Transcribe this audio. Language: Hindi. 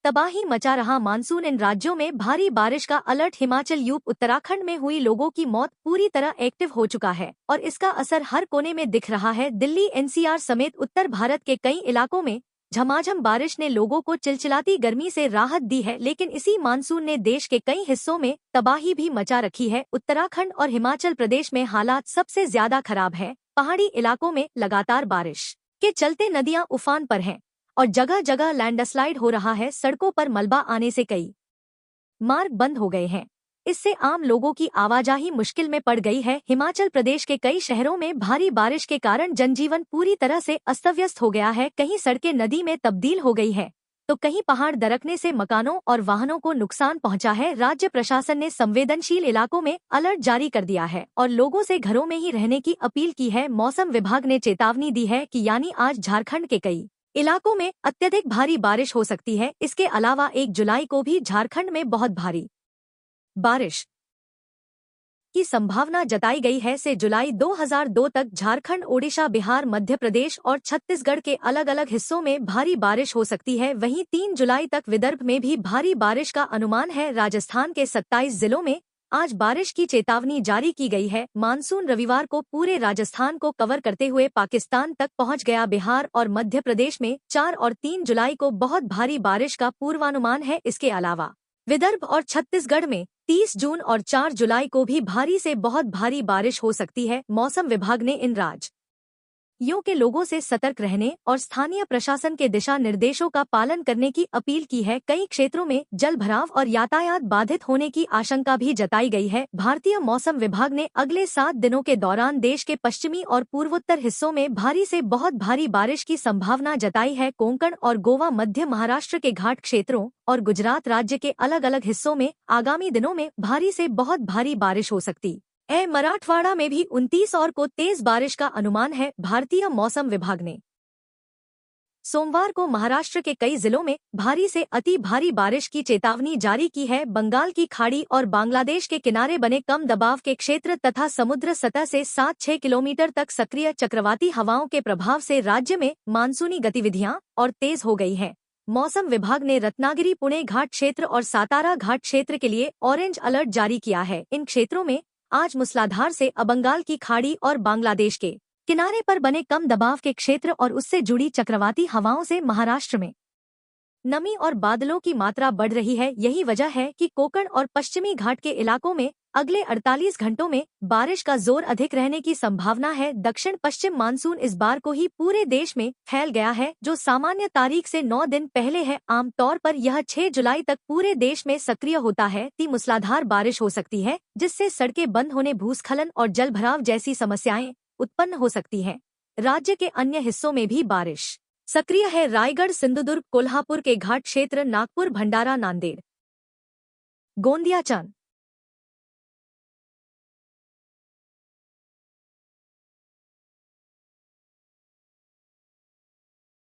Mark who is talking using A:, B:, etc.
A: तबाही मचा रहा मानसून। इन राज्यों में भारी बारिश का अलर्ट। हिमाचल यूपी उत्तराखंड में हुई लोगों की मौत पूरी तरह एक्टिव हो चुका है और इसका असर हर कोने में दिख रहा है। दिल्ली एनसीआर समेत उत्तर भारत के कई इलाकों में झमाझम बारिश ने लोगों को चिलचिलाती गर्मी से राहत दी है, लेकिन इसी मानसून ने देश के कई हिस्सों में तबाही भी मचा रखी है। उत्तराखंड और हिमाचल प्रदेश में हालात सबसे ज्यादा खराब है। पहाड़ी इलाकों में लगातार बारिश के चलते नदियां उफान पर हैं और जगह जगह लैंडस्लाइड हो रहा है। सड़कों पर मलबा आने से कई मार्ग बंद हो गए हैं। इससे आम लोगों की आवाजाही मुश्किल में पड़ गई है। हिमाचल प्रदेश के कई शहरों में भारी बारिश के कारण जनजीवन पूरी तरह से अस्त-व्यस्त हो गया है। कहीं सड़कें नदी में तब्दील हो गई है तो कहीं पहाड़ दरकने से मकानों और वाहनों को नुकसान पहुंचा है। राज्य प्रशासन ने संवेदनशील इलाकों में अलर्ट जारी कर दिया है और लोगों से घरों में ही रहने की अपील की है। मौसम विभाग ने चेतावनी दी है कि यानी आज झारखंड के कई इलाकों में अत्यधिक भारी बारिश हो सकती है। इसके अलावा 1 जुलाई को भी झारखंड में बहुत भारी बारिश की संभावना जताई गई है। से जुलाई 2002 तक झारखंड, ओडिशा, बिहार, मध्य प्रदेश और छत्तीसगढ़ के अलग अलग हिस्सों में भारी बारिश हो सकती है। वहीं 3 जुलाई तक विदर्भ में भी भारी बारिश का अनुमान है। राजस्थान के 27 जिलों में आज बारिश की चेतावनी जारी की गई है। मानसून रविवार को पूरे राजस्थान को कवर करते हुए पाकिस्तान तक पहुंच गया। बिहार और मध्य प्रदेश में 4 और 3 जुलाई को बहुत भारी बारिश का पूर्वानुमान है। इसके अलावा विदर्भ और छत्तीसगढ़ में 30 जून और 4 जुलाई को भी भारी से बहुत भारी बारिश हो सकती है। मौसम विभाग ने इन राज्यों के लोगों से सतर्क रहने और स्थानीय प्रशासन के दिशा निर्देशों का पालन करने की अपील की है। कई क्षेत्रों में जलभराव और यातायात बाधित होने की आशंका भी जताई गई है। भारतीय मौसम विभाग ने अगले 7 दिनों के दौरान देश के पश्चिमी और पूर्वोत्तर हिस्सों में भारी से बहुत भारी बारिश की संभावना जताई है। कोंकण और गोवा, मध्य महाराष्ट्र के घाट क्षेत्रों और गुजरात राज्य के अलग अलग हिस्सों में आगामी दिनों में भारी से बहुत भारी बारिश हो सकती है। मराठवाड़ा में भी 29 और को तेज बारिश का अनुमान है। भारतीय मौसम विभाग ने सोमवार को महाराष्ट्र के कई जिलों में भारी से अति भारी बारिश की चेतावनी जारी की है। बंगाल की खाड़ी और बांग्लादेश के किनारे बने कम दबाव के क्षेत्र तथा समुद्र सतह से 7-6 किलोमीटर तक सक्रिय चक्रवाती हवाओं के प्रभाव से राज्य में मानसूनी गतिविधियां और तेज हो गई हैं। मौसम विभाग ने रत्नागिरी, पुणे घाट क्षेत्र और सातारा घाट क्षेत्र के लिए ऑरेंज अलर्ट जारी किया है। इन क्षेत्रों में आज मूसलाधार से बंगाल की खाड़ी और बांग्लादेश के किनारे पर बने कम दबाव के क्षेत्र और उससे जुड़ी चक्रवाती हवाओं से महाराष्ट्र में नमी और बादलों की मात्रा बढ़ रही है। यही वजह है कि कोंकण और पश्चिमी घाट के इलाकों में अगले 48 घंटों में बारिश का जोर अधिक रहने की संभावना है। दक्षिण पश्चिम मानसून इस बार को ही पूरे देश में फैल गया है, जो सामान्य तारीख से 9 दिन पहले है। आमतौर पर यह 6 जुलाई तक पूरे देश में सक्रिय होता है। मूसलाधार बारिश हो सकती है, जिससे सड़कें बंद होने, भूस्खलन और जलभराव जैसी समस्याएं उत्पन्न हो सकती हैं। राज्य के अन्य हिस्सों में भी बारिश सक्रिय है। रायगढ़, सिंधुदुर्ग, कोल्हापुर के घाट क्षेत्र, नागपुर, भंडारा, नांदेड़, गोंदिया, चंद